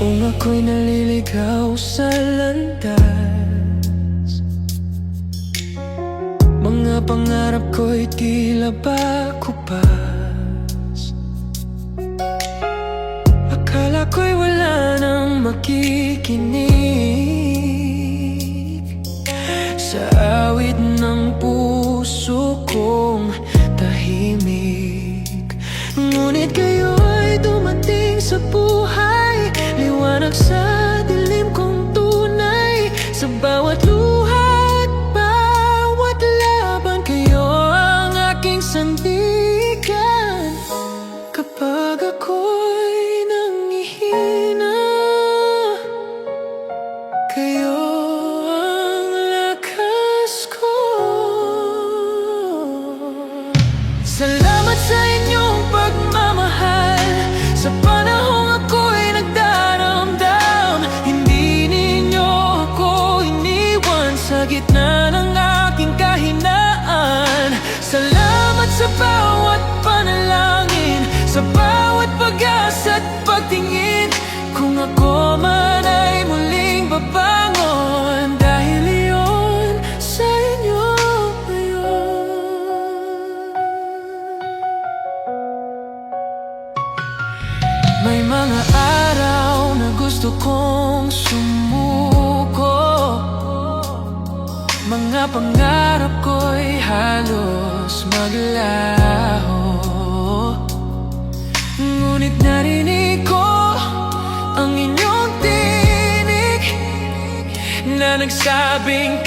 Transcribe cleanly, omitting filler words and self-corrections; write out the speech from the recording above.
Kung ako'y naliligaw sa landas, mga pangarap ko'y tila ba kupas. Akala ko'y wala nang makikinig sa awit ng puso kong tahimik. Ngunit kayo'y dumating sa buhay, liwanag sa dilim kong tunay. Sa bawat luha at bawat laban, kayo ang aking sandigan. Kapag ako'y nanghihina, kayo ang lakas ko. Salamat sa inyong pagmamahal, sa panahong ako'y nagdaramdam. Hindi ninyo ako iniwan sa gitna ng aking kahinaan. Salamat sa bawat panalangin, sa bawat pag-asa at pagtingin. Kung ako man ay muling babangon, dahil iyon sa inyo ngayon. May mga araw na gusto kong sumuko, mga pangarap ko'y halos maglaho. Ngunit narinig ko ang inyong tinig na nagsabing